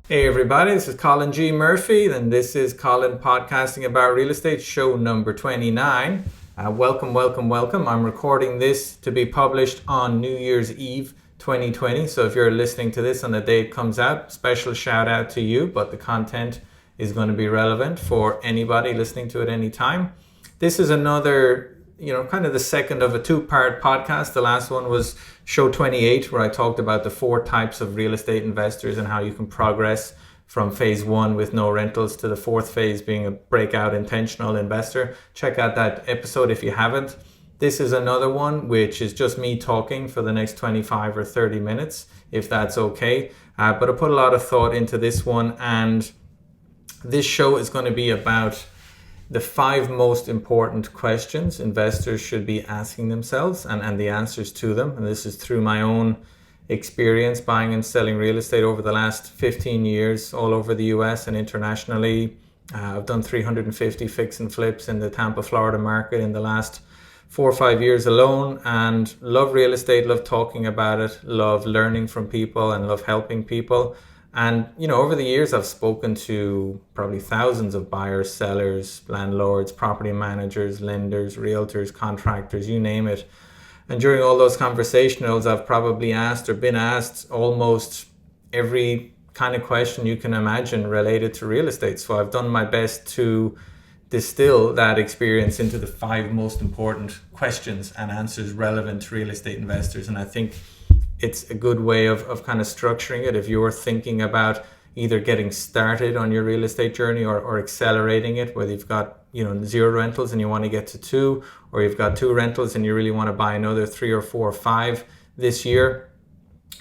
Hey everybody, this is Colin G Murphy, and this is Colin Podcasting About Real Estate, show number 29. Welcome. I'm recording this to be published on New Year's Eve 2020. So if you're listening to this on the day it comes out, special shout out to you, but the content is going to be relevant for anybody listening to it anytime. This is another kind of the second of a two-part podcast. The last one was show 28, where I talked about the four types of real estate investors and how you can progress from phase one with no rentals to the fourth phase being a breakout intentional investor. Check out that episode if you haven't. This is another one, which is just me talking for the next 25 or 30 minutes, if that's okay. But I put a lot of thought into this one, and this show is going to be about the 5 most important questions investors should be asking themselves and the answers to them. And this is through my own experience buying and selling real estate over the last 15 years all over the US and internationally. I've done 350 fix and flips in the Tampa, Florida market in the last 4 or 5 years alone, and love real estate, love talking about it, love learning from people, and love helping people. And, over the years, I've spoken to probably thousands of buyers, sellers, landlords, property managers, lenders, realtors, contractors, you name it. And during all those conversationals, I've probably asked or been asked almost every kind of question you can imagine related to real estate. So I've done my best to distill that experience into the 5 most important questions and answers relevant to real estate investors. And I think it's a good way of kind of structuring it if you're thinking about either getting started on your real estate journey or accelerating it, whether you've got 0 rentals and you want to get to 2, or you've got 2 rentals and you really want to buy another 3 or 4 or 5 this year.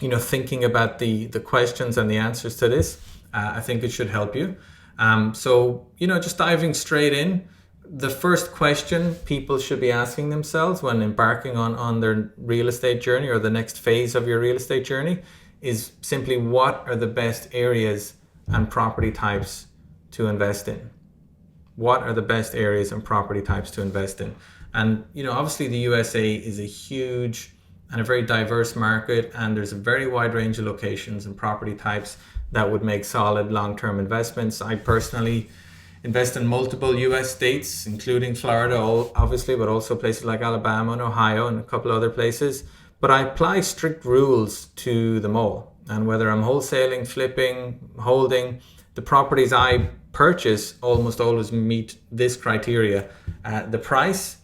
Thinking about the questions and the answers to this, I think it should help you. So just diving straight in. The first question people should be asking themselves when embarking on their real estate journey or the next phase of your real estate journey is simply, what are the best areas and property types to invest in? What are the best areas and property types to invest in? And, obviously the USA is a huge and a very diverse market, and there's a very wide range of locations and property types that would make solid long-term investments. I personally invest in multiple US states, including Florida, obviously, but also places like Alabama and Ohio and a couple other places. But I apply strict rules to them all. And whether I'm wholesaling, flipping, holding, the properties I purchase almost always meet this criteria. The price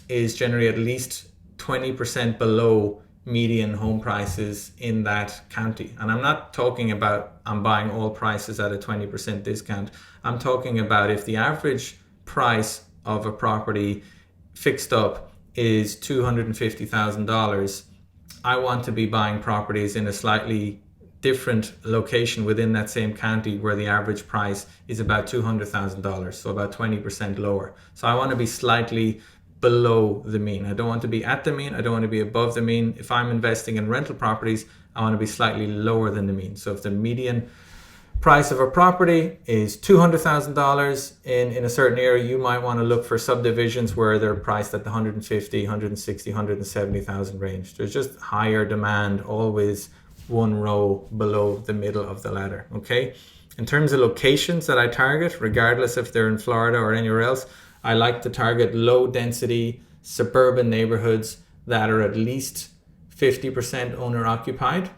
is generally at least 20% below median home prices in that county. And I'm not talking about I'm buying all prices at a 20% discount. I'm talking about if the average price of a property fixed up is $250,000, I want to be buying properties in a slightly different location within that same county where the average price is about $200,000, so about 20% lower. So I want to be slightly below the mean. I don't want to be at the mean. I don't want to be above the mean. If I'm investing in rental properties, I want to be slightly lower than the mean. So if the median price of a property is $200,000 in a certain area, you might want to look for subdivisions where they're priced at the 150, 160, 170,000 range. There's just higher demand, always one row below the middle of the ladder. Okay. In terms of locations that I target, regardless if they're in Florida or anywhere else, I like to target low density suburban neighborhoods that are at least 50% owner occupied.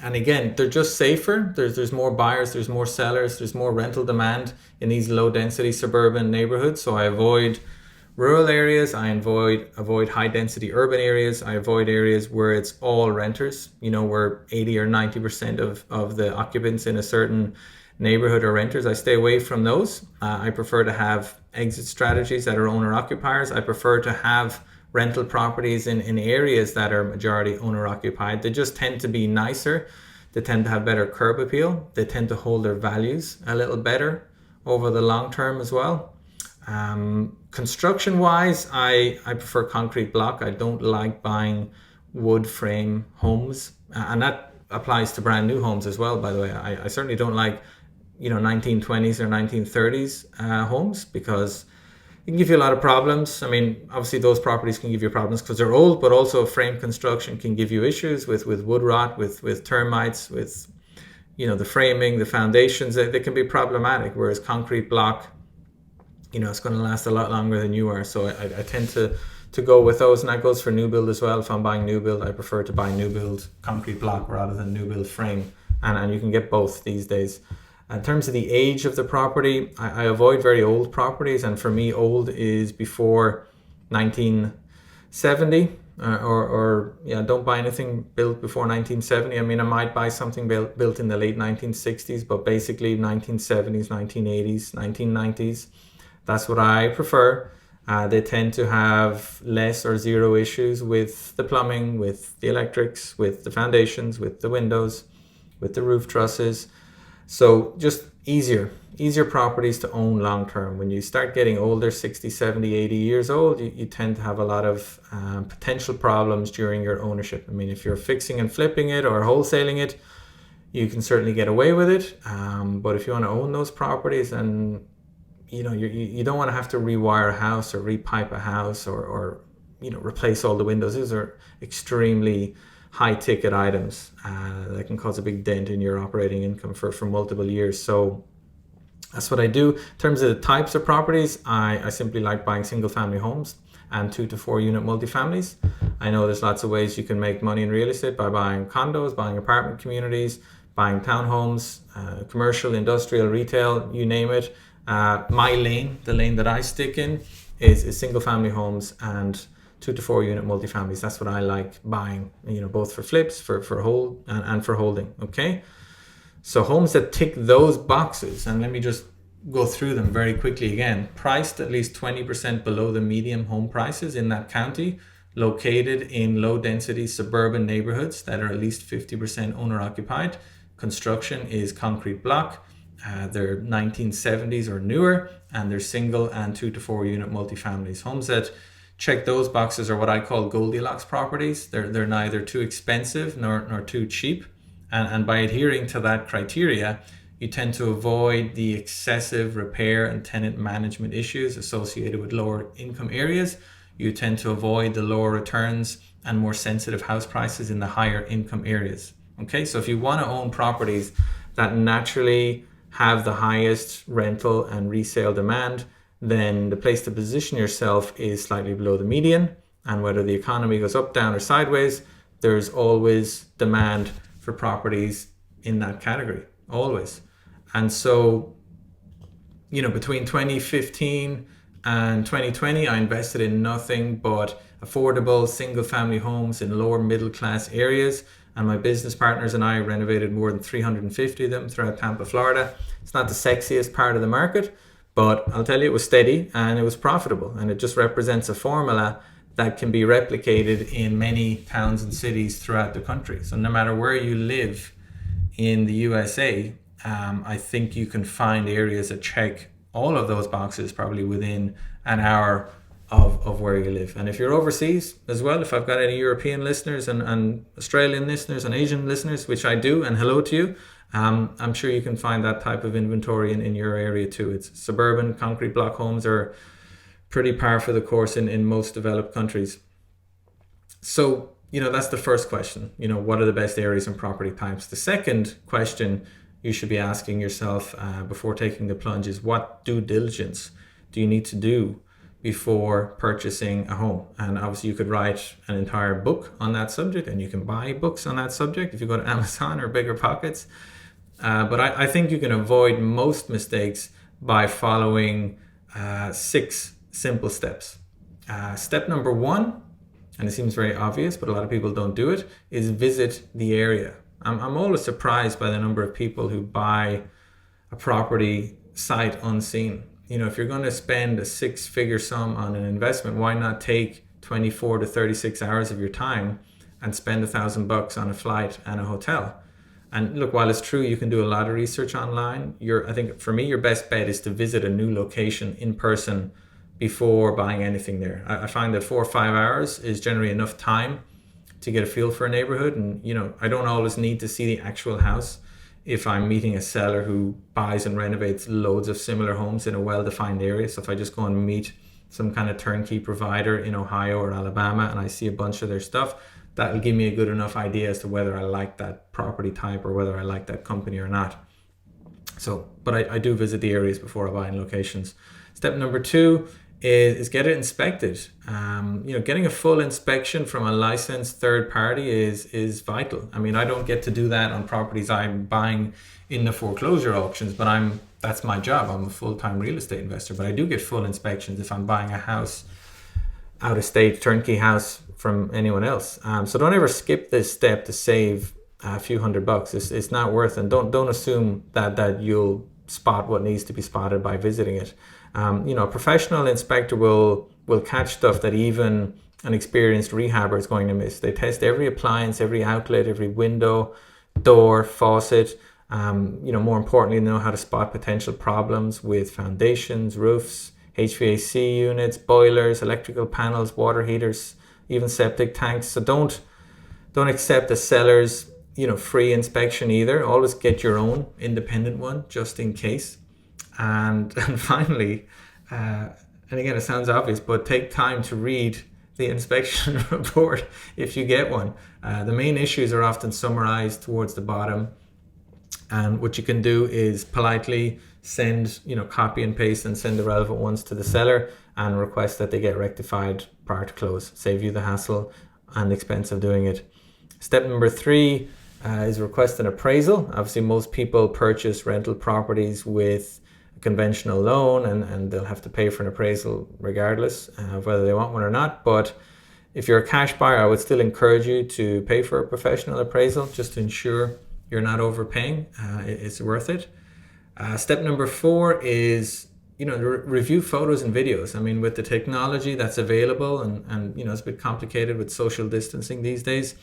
And again, they're just safer. There's more buyers, there's more sellers, there's more rental demand in these low density suburban neighborhoods. So I avoid rural areas, I avoid high density urban areas, I avoid areas where it's all renters, where 80 or 90% of the occupants in a certain neighborhood are renters. I stay away from those. I prefer to have exit strategies that are owner occupiers. I prefer to have rental properties in areas that are majority owner occupied. They just tend to be nicer. They tend to have better curb appeal. They tend to hold their values a little better over the long term as well. Construction wise, I prefer concrete block. I don't like buying wood frame homes, and that applies to brand new homes as well, by the way. I certainly don't like 1920s or 1930s homes, because it can give you a lot of problems. I mean, obviously those properties can give you problems because they're old, but also frame construction can give you issues with wood rot, with termites, with the framing, the foundations, they can be problematic, whereas concrete block, it's going to last a lot longer than you are. So I tend to go with those, and that goes for new build as well. If I'm buying new build, I prefer to buy new build concrete block rather than new build frame, and you can get both these days. In terms of the age of the property, I avoid very old properties, and for me, old is before 1970, don't buy anything built before 1970. I mean, I might buy something built in the late 1960s, but basically 1970s, 1980s, 1990s. That's what I prefer. They tend to have less or zero issues with the plumbing, with the electrics, with the foundations, with the windows, with the roof trusses. So just easier properties to own long term. When you start getting older, 60, 70, 80 years old, you tend to have a lot of potential problems during your ownership. I mean, if you're fixing and flipping it or wholesaling it, you can certainly get away with it. But if you want to own those properties, and you don't want to have to rewire a house or repipe a house or replace all the windows. These are extremely high ticket items that can cause a big dent in your operating income for multiple years. So that's what I do. In terms of the types of properties, I simply like buying single family homes and 2 to 4 unit multifamilies. I know there's lots of ways you can make money in real estate by buying condos, buying apartment communities, buying townhomes, commercial, industrial, retail, you name it. My lane, the lane that I stick in, is single family homes and 2 to 4 unit multifamilies. That's what I like buying, both for flips, for hold and for holding. Okay. So homes that tick those boxes, and let me just go through them very quickly again. Priced at least 20% below the median home prices in that county, located in low density suburban neighborhoods that are at least 50% owner occupied. Construction is concrete block. They're 1970s or newer, and they're single and 2 to 4 unit multifamilies. Homes that check those boxes are what I call Goldilocks properties. They're neither too expensive nor too cheap. And by adhering to that criteria, you tend to avoid the excessive repair and tenant management issues associated with lower income areas. You tend to avoid the lower returns and more sensitive house prices in the higher income areas. Okay, so if you want to own properties that naturally have the highest rental and resale demand, then the place to position yourself is slightly below the median. And whether the economy goes up, down, or sideways, there's always demand for properties in that category, always. And so, between 2015 and 2020, I invested in nothing but affordable single family homes in lower middle class areas. And my business partners and I renovated more than 350 of them throughout Tampa, Florida. It's not the sexiest part of the market, but I'll tell you, it was steady and it was profitable. And it just represents a formula that can be replicated in many towns and cities throughout the country. So no matter where you live in the USA, I think you can find areas that check all of those boxes probably within an hour of where you live. And if you're overseas as well, if I've got any European listeners and Australian listeners and Asian listeners, which I do, and hello to you, I'm sure you can find that type of inventory in your area too. It's suburban concrete block homes are pretty par for the course in most developed countries. So, that's the first question. What are the best areas and property types? The second question you should be asking yourself before taking the plunge is, what due diligence do you need to do before purchasing a home? And obviously you could write an entire book on that subject, and you can buy books on that subject if you go to Amazon or Bigger Pockets. But I think you can avoid most mistakes by following 6 simple steps. Step number 1, and it seems very obvious, but a lot of people don't do it, is visit the area. I'm always surprised by the number of people who buy a property sight unseen. If you're going to spend a 6-figure sum on an investment, why not take 24 to 36 hours of your time and spend $1,000 on a flight and a hotel? And look, while it's true you can do a lot of research online, I think for me, your best bet is to visit a new location in person before buying anything there. I find that 4 or 5 hours is generally enough time to get a feel for a neighborhood. And, I don't always need to see the actual house if I'm meeting a seller who buys and renovates loads of similar homes in a well-defined area. So if I just go and meet some kind of turnkey provider in Ohio or Alabama and I see a bunch of their stuff, that'll give me a good enough idea as to whether I like that property type or whether I like that company or not. So, but I do visit the areas before I buy in locations. Step number 2 is get it inspected. Getting a full inspection from a licensed third party is vital. I mean, I don't get to do that on properties I'm buying in the foreclosure auctions, but that's my job. I'm a full-time real estate investor, but I do get full inspections if I'm buying a house out of state, turnkey house from anyone else. So don't ever skip this step to save a few $100. It's not worth it. And don't assume that you'll spot what needs to be spotted by visiting it. A professional inspector will catch stuff that even an experienced rehabber is going to miss. They test every appliance, every outlet, every window, door, faucet. More importantly, they know how to spot potential problems with foundations, roofs, HVAC units, boilers, electrical panels, water heaters, even septic tanks. So don't accept a seller's free inspection either. Always get your own independent one just in case. And finally, and again, it sounds obvious, but take time to read the inspection report if you get one. The main issues are often summarized towards the bottom. And what you can do is politely send, copy and paste and send the relevant ones to the seller and request that they get rectified prior to close. Save you the hassle and expense of doing it. Step number 3 is request an appraisal. Obviously, most people purchase rental properties with a conventional loan and they'll have to pay for an appraisal regardless of whether they want one or not. But if you're a cash buyer, I would still encourage you to pay for a professional appraisal just to ensure you're not overpaying. It's worth it. Step number 4 is review photos and videos. I mean, with the technology that's available and it's a bit complicated with social distancing these days,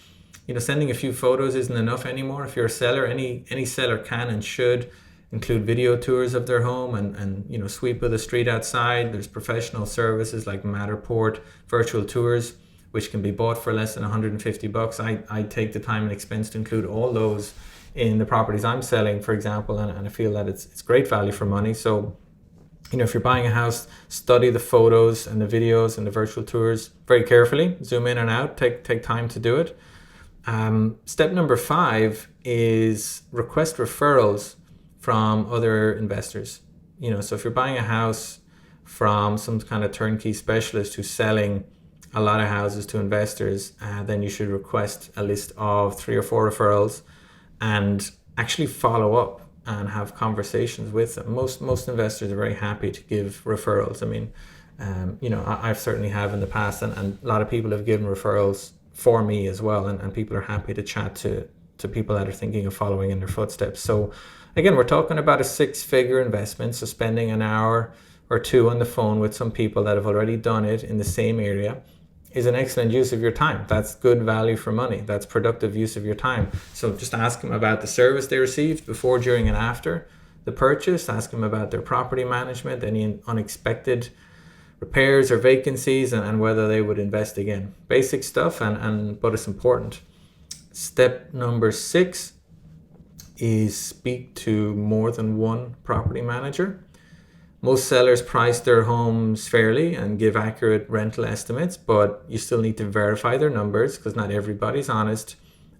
sending a few photos isn't enough anymore. If you're a seller, any seller can and should include video tours of their home and sweep of the street outside. There's professional services like Matterport virtual tours, which can be bought for less than $150. I take the time and expense to include all those in the properties I'm selling, for example, and I feel that it's great value for money. So, if you're buying a house, study the photos and the videos and the virtual tours very carefully. Zoom in and out. Take time to do it. Step number 5 is request referrals from other investors. So if you're buying a house from some kind of turnkey specialist who's selling a lot of houses to investors, then you should request a list of 3 or 4 referrals and actually follow up and have conversations with them. Most investors are very happy to give referrals. I mean, I've certainly have in the past, and a lot of people have given referrals for me as well, and people are happy to chat to people that are thinking of following in their footsteps. So again, we're talking about a 6-figure investment, so spending an hour or 2 on the phone with some people that have already done it in the same area is an excellent use of your time. That's good value for money. That's productive use of your time. So just ask them about the service they received before, during, and after the purchase. Ask them about their property management, any unexpected repairs or vacancies, and whether they would invest again. Basic stuff, but it's important. Step number 6 is speak to more than one property manager. Most sellers price their homes fairly and give accurate rental estimates, but you still need to verify their numbers because not everybody's honest.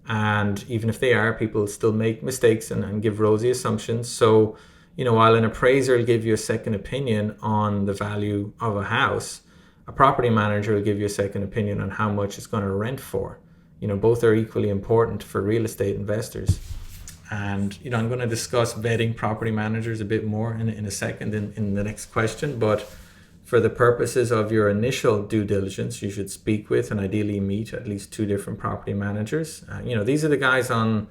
And even if they are, people still make mistakes and give rosy assumptions. So, while an appraiser will give you a second opinion on the value of a house, a property manager will give you a second opinion on how much it's going to rent for. Both are equally important for real estate investors. And I'm going to discuss vetting property managers a bit more in a second in the next question. But for the purposes of your initial due diligence, you should speak with and ideally meet at least 2 different property managers. These are the guys on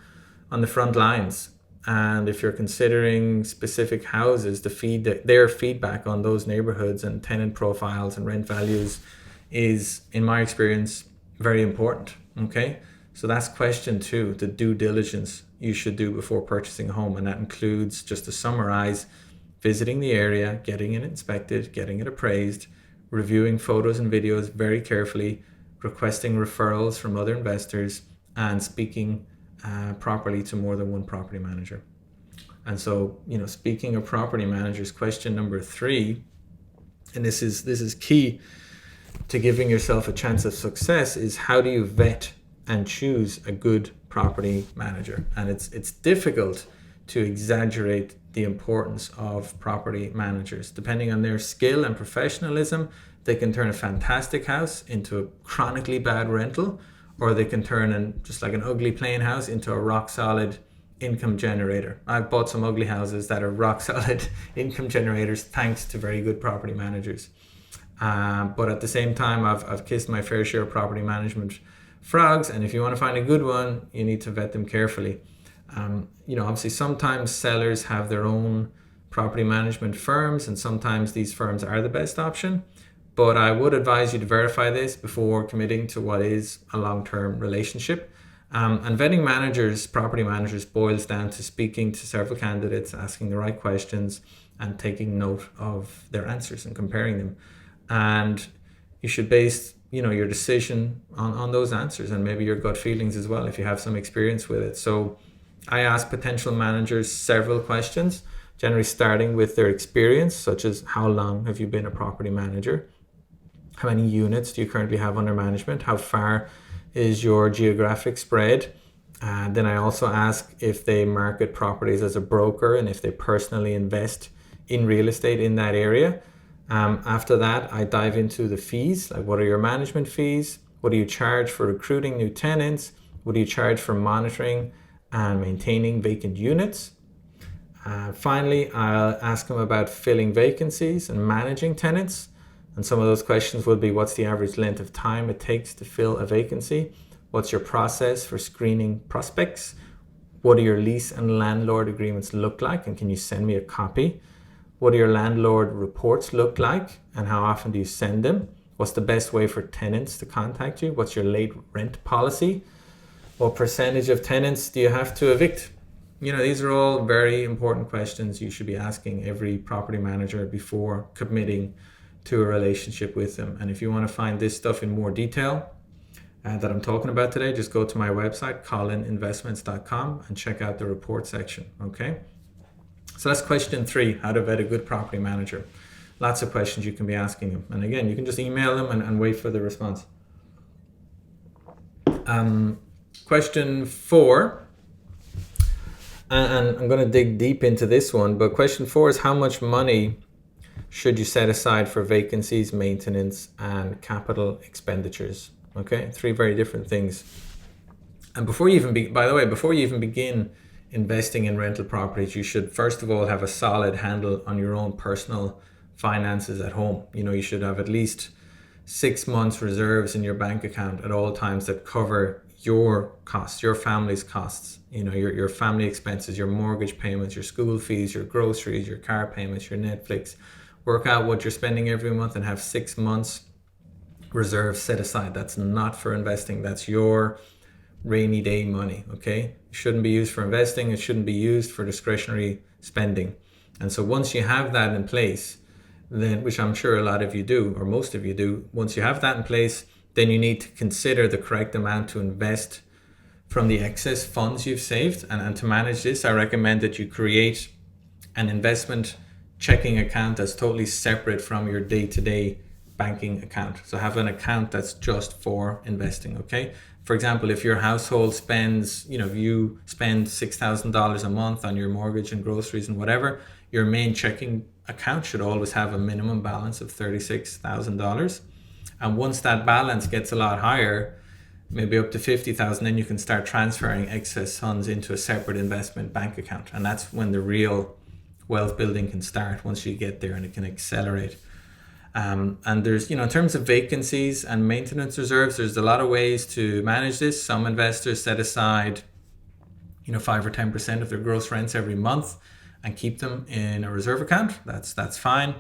the front lines. And if you're considering specific houses, their feedback on those neighborhoods and tenant profiles and rent values is, in my experience, very important. Okay, so that's question 2, the due diligence you should do before purchasing a home. And that includes, just to summarize, visiting the area, getting it inspected, getting it appraised, reviewing photos and videos very carefully, requesting referrals from other investors, and speaking properly to more than one property manager. And so, speaking of property managers, question number 3, and this is key to giving yourself a chance of success, is how do you vet and choose a good property manager. And it's difficult to exaggerate the importance of property managers. Depending on their skill and professionalism, they can turn a fantastic house into a chronically bad rental, or they can turn just like an ugly plain house into a rock solid income generator. I've bought some ugly houses that are rock solid income generators thanks to very good property managers. But at the same time, I've kissed my fair share of property management frogs, and if you want to find a good one, you need to vet them carefully. Obviously sometimes sellers have their own property management firms, and sometimes these firms are the best option. But I would advise you to verify this before committing to what is a long-term relationship. And vetting managers, property managers, boils down to speaking to several candidates, asking the right questions, and taking note of their answers and comparing them. And you should base your decision on those answers, and maybe your gut feelings as well if you have some experience with it. So I ask potential managers several questions, generally starting with their experience, such as how long have you been a property manager? How many units do you currently have under management? How far is your geographic spread? Then I also ask if they market properties as a broker and if they personally invest in real estate in that area. After that, I dive into the fees, like what are your management fees? What do you charge for recruiting new tenants? What do you charge for monitoring and maintaining vacant units? Finally, I'll ask them about filling vacancies and managing tenants. And some of those questions would be, what's the average length of time it takes to fill a vacancy? What's your process for screening prospects? What do your lease and landlord agreements look like? And can you send me a copy? What do your landlord reports look like? And how often do you send them? What's the best way for tenants to contact you? What's your late rent policy? What percentage of tenants do you have to evict? These are all very important questions you should be asking every property manager before committing to a relationship with them. And if you want to find this stuff in more detail that I'm talking about today, just go to my website, colininvestments.com, and check out the report section. Okay. So that's question 3, how to vet a good property manager. Lots of questions you can be asking them. And again, you can just email them and wait for the response. Question 4, and I'm going to dig deep into this one, but question 4 is how much money should you set aside for vacancies, maintenance, and capital expenditures? Okay, 3 very different things. And before you even begin investing in rental properties, you should first of all have a solid handle on your own personal finances at home. You should have at least 6 months reserves in your bank account at all times that cover your costs, your family's costs, your family expenses, your mortgage payments, your school fees, your groceries, your car payments, your Netflix. Work out what you're spending every month and have 6 months reserves set aside. That's not for investing. That's your rainy day money. Okay, it shouldn't be used for investing. It shouldn't be used for discretionary spending. And so once you have that in place, then, which I'm sure a lot of you do, or most of you do, once you have that in place, then you need to consider the correct amount to invest from the excess funds you've saved. And to manage this, I recommend that you create an investment checking account that's totally separate from your day-to-day banking account. So have an account that's just for investing. Okay. For example, if your household spends, you spend $6,000 a month on your mortgage and groceries and whatever, your main checking account should always have a minimum balance of $36,000. And once that balance gets a lot higher, maybe up to 50,000, then you can start transferring excess funds into a separate investment bank account. And that's when the real wealth building can start, once you get there, and it can accelerate. And there's, in terms of vacancies and maintenance reserves, there's a lot of ways to manage this. Some investors set aside, 5 or 10% of their gross rents every month and keep them in a reserve account. That's fine.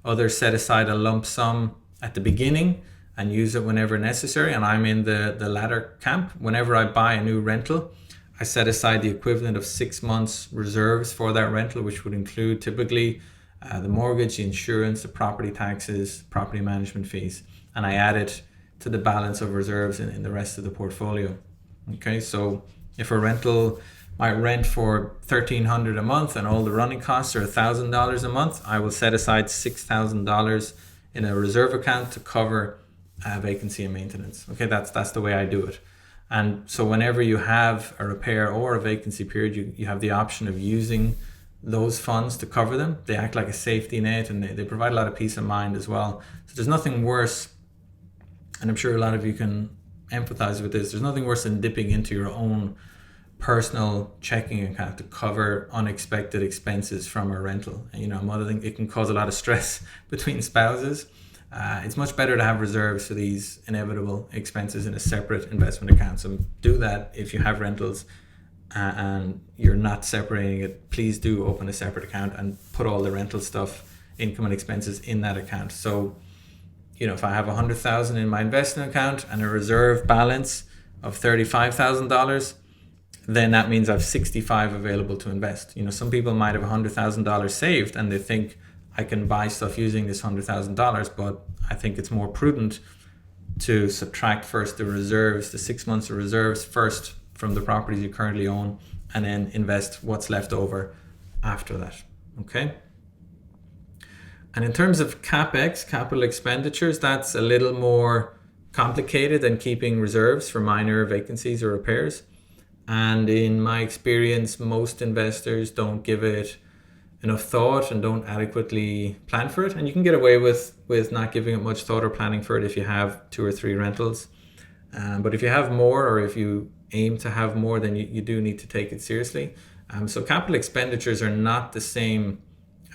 Others set aside a lump sum at the beginning and use it whenever necessary. And I'm in the latter camp. Whenever I buy a new rental, I set aside the equivalent of 6 months reserves for that rental, which would include typically the mortgage, the insurance, the property taxes, property management fees, and I add it to the balance of reserves in the rest of the portfolio. Okay, so if a rental might rent for $1,300 a month and all the running costs are $1,000 a month, I will set aside $6,000 in a reserve account to cover vacancy and maintenance. Okay, that's the way I do it. And so whenever you have a repair or a vacancy period, you have the option of using those funds to cover them. They act like a safety net, and they provide a lot of peace of mind as well. So there's nothing worse, and I'm sure a lot of you can empathize with this, there's nothing worse than dipping into your own personal checking account to cover unexpected expenses from a rental. Another thing, it can cause a lot of stress between spouses. It's much better to have reserves for these inevitable expenses in a separate investment account. So do that if you have rentals and you're not separating it. Please do open a separate account and put all the rental stuff, income and expenses, in that account. So if I have $100,000 in my investment account and a reserve balance of $35,000, then that means I have 65 available to invest. Some people might have $100,000 saved and they think I can buy stuff using this $100,000, but I think it's more prudent to subtract first the reserves, the 6 months of reserves first from the properties you currently own, and then invest what's left over after that. Okay. And in terms of CapEx, capital expenditures, that's a little more complicated than keeping reserves for minor vacancies or repairs. And in my experience, most investors don't give it enough thought and don't adequately plan for it. And you can get away with not giving it much thought or planning for it if you have 2 or 3 rentals. But if you have more, or if you aim to have more, then you do need to take it seriously. So capital expenditures are not the same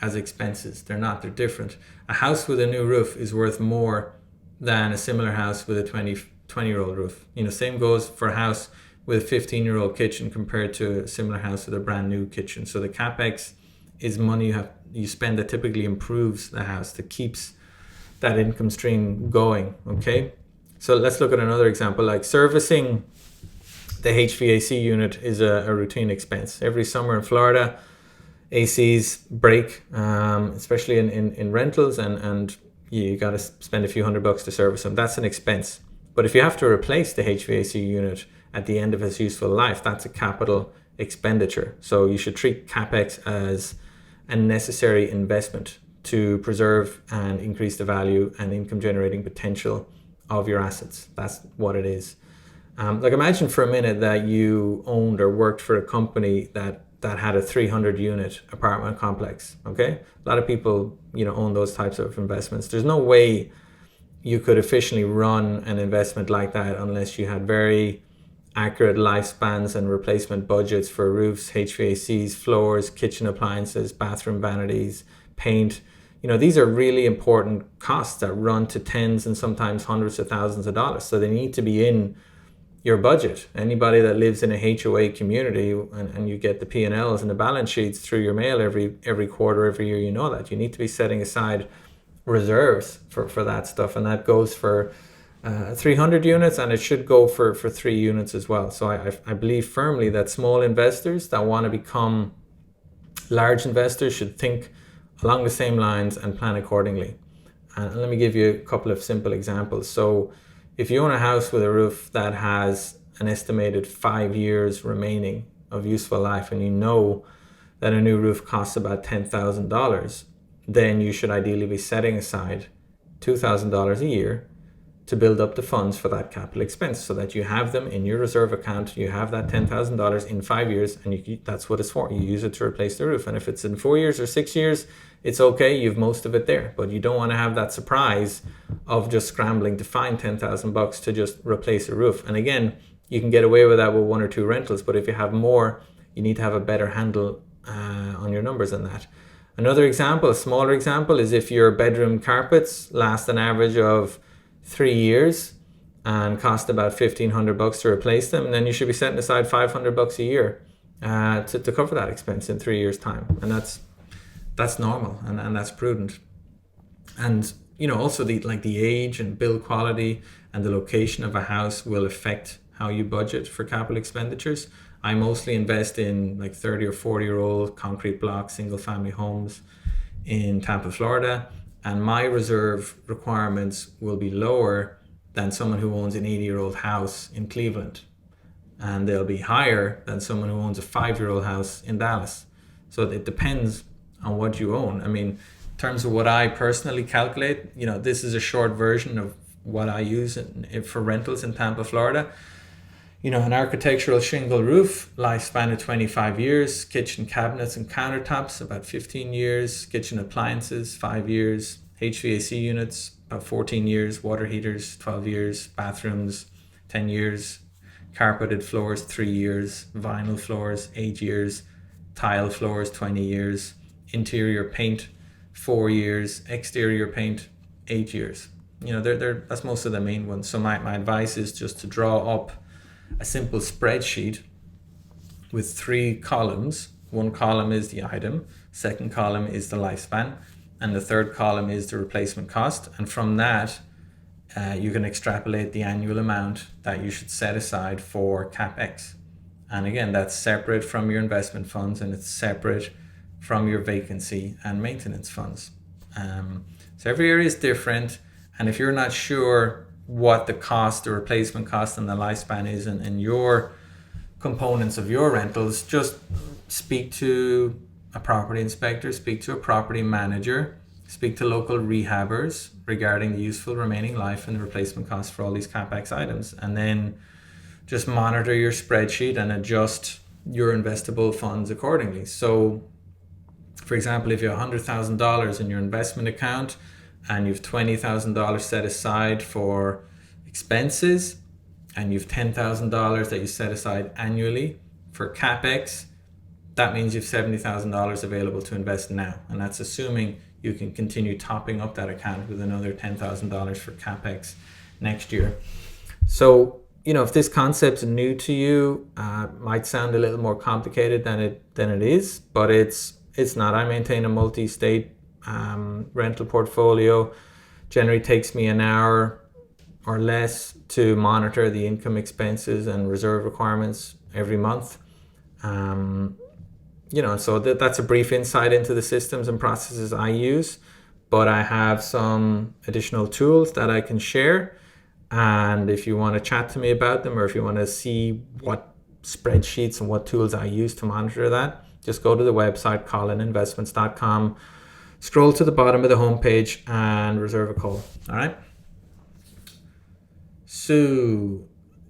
as expenses. They're not, they're different. A house with a new roof is worth more than a similar house with a 20-year-old roof. Same goes for a house with a 15-year-old kitchen compared to a similar house with a brand new kitchen. So the CapEx is money you spend that typically improves the house, that keeps that income stream going. Okay, so let's look at another example. Like servicing the HVAC unit is a routine expense. Every summer in Florida, ACs break, especially in rentals, and you got to spend a few $100 to service them. That's an expense. But if you have to replace the HVAC unit at the end of its useful life, that's a capital expenditure. So you should treat CapEx as a necessary investment to preserve and increase the value and income generating potential of your assets. That's what it is. Imagine for a minute that you owned or worked for a company that had a 300 unit apartment complex. Okay, a lot of people own those types of investments. There's no way you could efficiently run an investment like that unless you had very accurate lifespans and replacement budgets for roofs, HVACs, floors, kitchen appliances, bathroom vanities, paint. These are really important costs that run to tens and sometimes hundreds of thousands of dollars. So they need to be in your budget. Anybody that lives in a HOA community and you get the P&Ls and the balance sheets through your mail every quarter, every year, that you need to be setting aside reserves for that stuff. And that goes for 300 units, and it should go for 3 units as well. So I believe firmly that small investors that want to become large investors should think along the same lines and plan accordingly. And let me give you a couple of simple examples. So if you own a house with a roof that has an estimated 5 years remaining of useful life, and you know that a new roof costs about $10,000, then you should ideally be setting aside $2,000 a year to build up the funds for that capital expense, so that you have them in your reserve account. You have that $10,000 in 5 years, and that's what it's for. You use it to replace the roof. And if it's in 4 years or 6 years, it's okay. You've most of it there, but you don't want to have that surprise of just scrambling to find $10,000 to just replace a roof. And again, you can get away with that with 1 or 2 rentals, but if you have more, you need to have a better handle on your numbers than that. Another example, a smaller example, is if your bedroom carpets last an average of 3 years and cost about $1,500 to replace them, then you should be setting aside $500 a year to cover that expense in 3 years' time. And that's normal, and that's prudent. And also the age and build quality and the location of a house will affect how you budget for capital expenditures. I mostly invest in 30 or 40-year-old concrete block single family homes in Tampa, Florida. And my reserve requirements will be lower than someone who owns an 80-year-old house in Cleveland. And they'll be higher than someone who owns a 5-year-old house in Dallas. So it depends on what you own. I mean, in terms of what I personally calculate, this is a short version of what I use for rentals in Tampa, Florida. An architectural shingle roof, lifespan of 25 years, kitchen cabinets and countertops, about 15 years, kitchen appliances, 5 years, HVAC units, about 14 years, water heaters, 12 years, bathrooms, 10 years, carpeted floors, 3 years, vinyl floors, 8 years, tile floors, 20 years, interior paint, 4 years, exterior paint, 8 years. That's most of the main ones. So my advice is just to draw up a simple spreadsheet with 3 columns. One column is the item, second column is the lifespan, and the third column is the replacement cost. And from that, you can extrapolate the annual amount that you should set aside for CapEx. And again, that's separate from your investment funds, and it's separate from your vacancy and maintenance funds. So every area is different. And if you're not sure what the cost, the replacement cost, and the lifespan is in your components of your rentals, just speak to a property inspector, speak to a property manager, speak to local rehabbers regarding the useful remaining life and the replacement cost for all these CapEx items. And then just monitor your spreadsheet and adjust your investable funds accordingly. So, for example, if you have $100,000 in your investment account and you've $20,000 set aside for expenses, and you've $10,000 that you set aside annually for CapEx, that means you've $70,000 available to invest now. And that's assuming you can continue topping up that account with another $10,000 for CapEx next year. So, if this concept is new to you, might sound a little more complicated than it is, but it's not. I maintain a multi-state rental portfolio. Generally takes me an hour or less to monitor the income, expenses, and reserve requirements every month. So that's a brief insight into the systems and processes I use, but I have some additional tools that I can share. And if you want to chat to me about them, or if you want to see what spreadsheets and what tools I use to monitor that, just go to the website, colininvestments.com, scroll to the bottom of the homepage and reserve a call. All right. So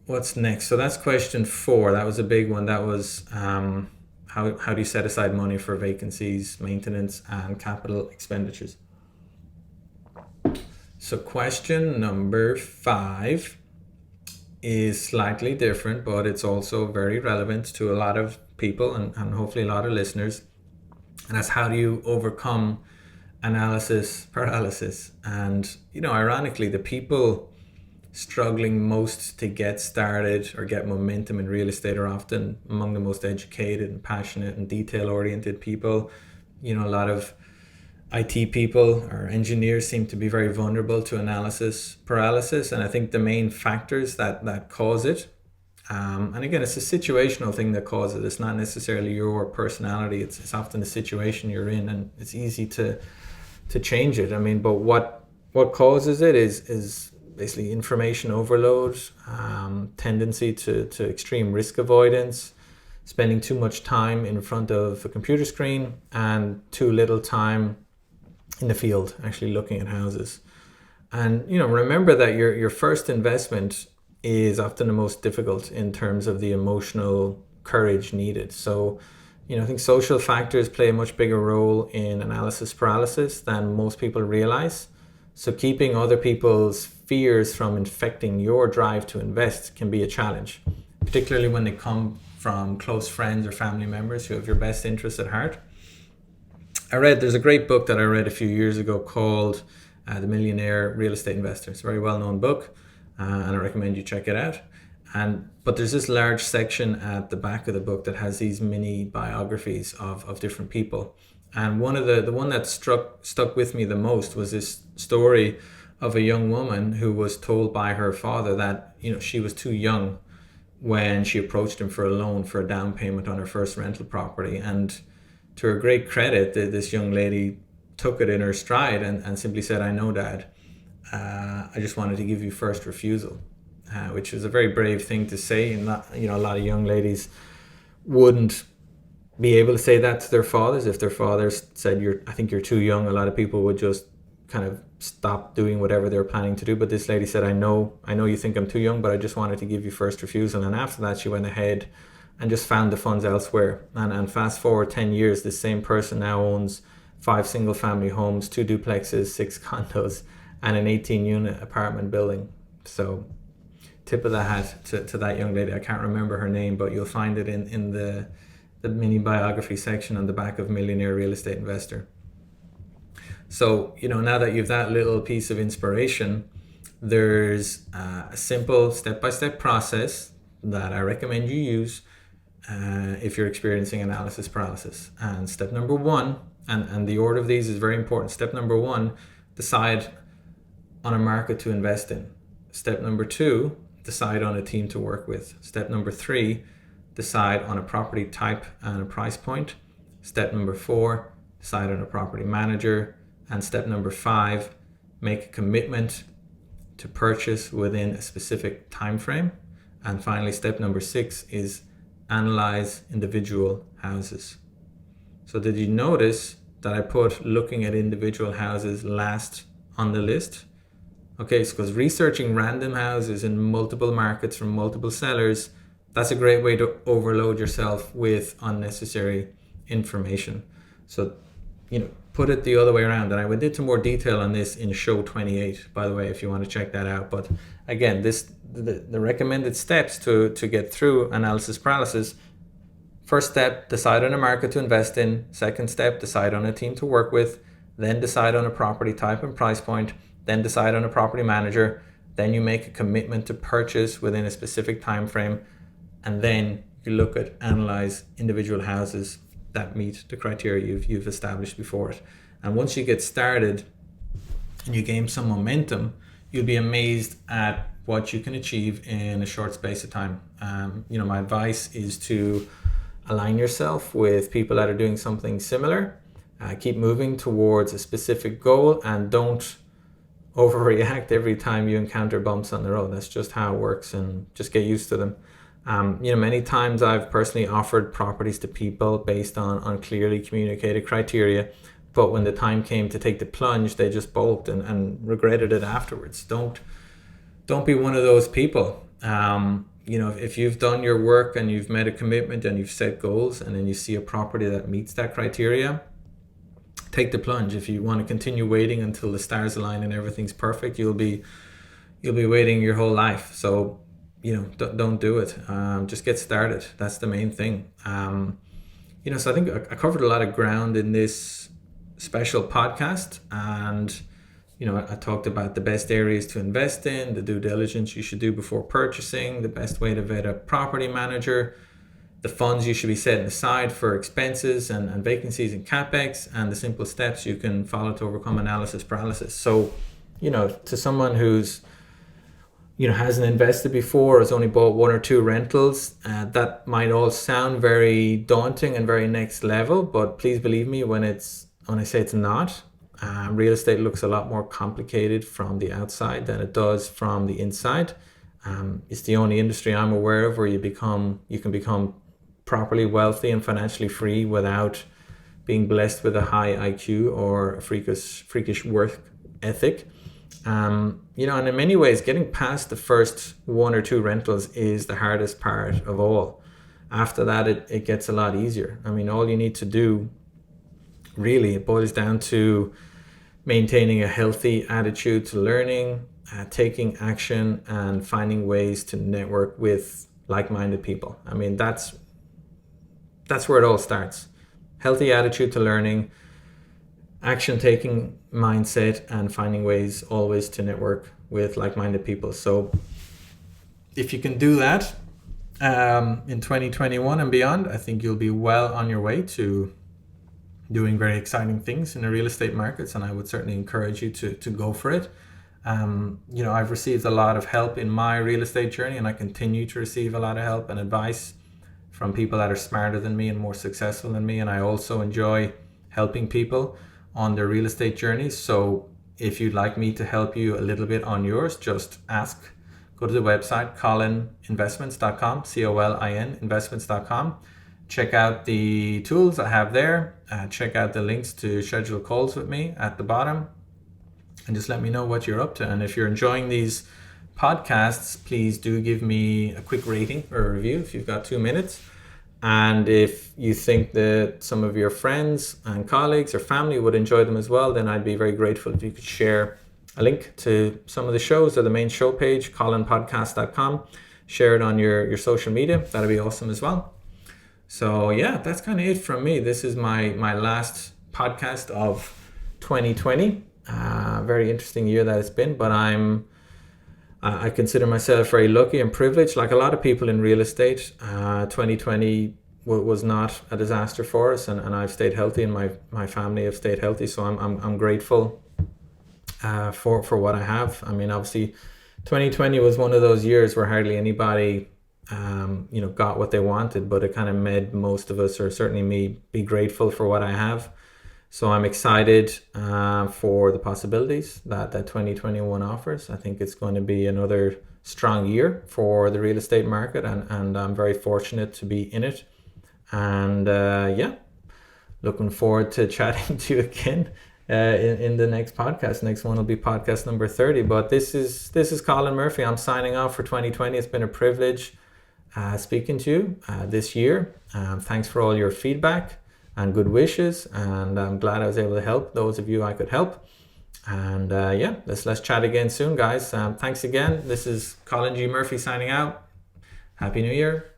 what's next? So that's question 4. That was a big one. That was how do you set aside money for vacancies, maintenance, and capital expenditures? So question number 5 is slightly different, but it's also very relevant to a lot of people and hopefully a lot of listeners. And that's, how do you overcome analysis paralysis? And, ironically, the people struggling most to get started or get momentum in real estate are often among the most educated and passionate and detail-oriented people. A lot of IT people or engineers seem to be very vulnerable to analysis paralysis. And I think the main factors that cause it, and again, it's a situational thing that causes it. It's not necessarily your personality. It's often the situation you're in, and it's easy to change it. But what causes it is basically information overload, tendency to extreme risk avoidance, spending too much time in front of a computer screen, and too little time in the field actually looking at houses. And remember that your first investment is often the most difficult in terms of the emotional courage needed. So I think social factors play a much bigger role in analysis paralysis than most people realize. So keeping other people's fears from infecting your drive to invest can be a challenge, particularly when they come from close friends or family members who have your best interests at heart. There's a great book that I read a few years ago called The Millionaire Real Estate Investor. It's a very well-known book, and I recommend you check it out. But there's this large section at the back of the book that has these mini biographies of different people. And one of the one that stuck with me the most was this story of a young woman who was told by her father that she was too young when she approached him for a loan for a down payment on her first rental property. And to her great credit, this young lady took it in her stride and simply said, "I know, Dad. I just wanted to give you first refusal," which is a very brave thing to say. And a lot of young ladies wouldn't be able to say that to their fathers. If their fathers said, I think you're too young, a lot of people would just kind of stop doing whatever they're planning to do. But this lady said, I know you think I'm too young, but I just wanted to give you first refusal. And after that, she went ahead and just found the funds elsewhere. And fast forward 10 years, this same person now owns 5 single family homes, 2 duplexes, 6 condos, and an 18-unit apartment building. So tip of the hat to that young lady. I can't remember her name, but you'll find it in the mini biography section on the back of Millionaire Real Estate Investor. So, now that you've that little piece of inspiration, there's a simple step-by-step process that I recommend you use if you're experiencing analysis paralysis. And step number 1, and the order of these is very important. Step number 1, decide on a market to invest in. Step number 2, decide on a team to work with. Step number 3, decide on a property type and a price point. Step number 4, decide on a property manager. And step number 5, make a commitment to purchase within a specific time frame. And finally, step number 6 is analyze individual houses. So did you notice that I put looking at individual houses last on the list? Okay, it's because researching random houses in multiple markets from multiple sellers, that's a great way to overload yourself with unnecessary information. So, put it the other way around. And I went into more detail on this in show 28, by the way, if you want to check that out. But again, the recommended steps to get through analysis paralysis. First step, decide on a market to invest in. Second step, decide on a team to work with. Then decide on a property type and price point. Then decide on a property manager. Then you make a commitment to purchase within a specific time frame. And then you look at analyze individual houses that meet the criteria you've established before it. And once you get started and you gain some momentum, you'll be amazed at what you can achieve in a short space of time. My advice is to align yourself with people that are doing something similar. Keep moving towards a specific goal and don't overreact every time you encounter bumps on the road. That's just how it works, and just get used to them. Many times I've personally offered properties to people based on clearly communicated criteria, but when the time came to take the plunge, they just balked and regretted it afterwards. Don't be one of those people. If you've done your work and you've made a commitment and you've set goals, and then you see a property that meets that criteria, take the plunge. If you want to continue waiting until the stars align and everything's perfect, you'll be waiting your whole life. So don't do it. Just get started. That's the main thing. So I think I covered a lot of ground in this special podcast, and I talked about the best areas to invest in, the due diligence you should do before purchasing, the best way to vet a property manager, the funds you should be setting aside for expenses and vacancies and CapEx, and the simple steps you can follow to overcome analysis paralysis. So, to someone who's hasn't invested before, has only bought 1 or 2 rentals, that might all sound very daunting and very next level, but please believe me when I say it's not. Real estate looks a lot more complicated from the outside than it does from the inside. It's the only industry I'm aware of where you can become properly wealthy and financially free without being blessed with a high IQ or a freakish work ethic. And in many ways, getting past the first 1 or 2 rentals is the hardest part of all. After that, it gets a lot easier. All you need to do, really, it boils down to maintaining a healthy attitude to learning, taking action, and finding ways to network with like-minded people. That's where it all starts. Healthy attitude to learning, action-taking mindset, and finding ways always to network with like-minded people. So if you can do that in 2021 and beyond, I think you'll be well on your way to doing very exciting things in the real estate markets, and I would certainly encourage you to go for it. I've received a lot of help in my real estate journey, and I continue to receive a lot of help and advice from people that are smarter than me and more successful than me, and I also enjoy helping people on their real estate journeys. So if you'd like me to help you a little bit on yours, just ask. Go to the website colininvestments.com, COLIN investments.com. Check out the tools I have there. Check out the links to schedule calls with me at the bottom. and just let me know what you're up to. And if you're enjoying these podcasts, please do give me a quick rating or a review if you've got 2 minutes. And if you think that some of your friends and colleagues or family would enjoy them as well, then I'd be very grateful if you could share a link to some of the shows or the main show page, colinpodcast.com. Share it on your social media. That'd be awesome as well. So yeah, that's kind of it from me. This is my last podcast of 2020. Very interesting year that it's been, but I consider myself very lucky and privileged. Like a lot of people in real estate, 2020 was not a disaster for us, and I've stayed healthy, and my family have stayed healthy. So I'm grateful for what I have. I mean, obviously, 2020 was one of those years where hardly anybody got what they wanted, but it kind of made most of us, or certainly me, be grateful for what I have. So I'm excited for the possibilities that 2021 offers. I think it's going to be another strong year for the real estate market, and I'm very fortunate to be in it. And looking forward to chatting to you again in the next podcast. Next one will be podcast number 30. But this is Colin Murphy. I'm signing off for 2020. It's been a privilege speaking to you this year. Thanks for all your feedback and good wishes, and I'm glad I was able to help those of you I could help. And let's chat again soon, guys. Thanks again. This is Colin G Murphy signing out. Happy New Year.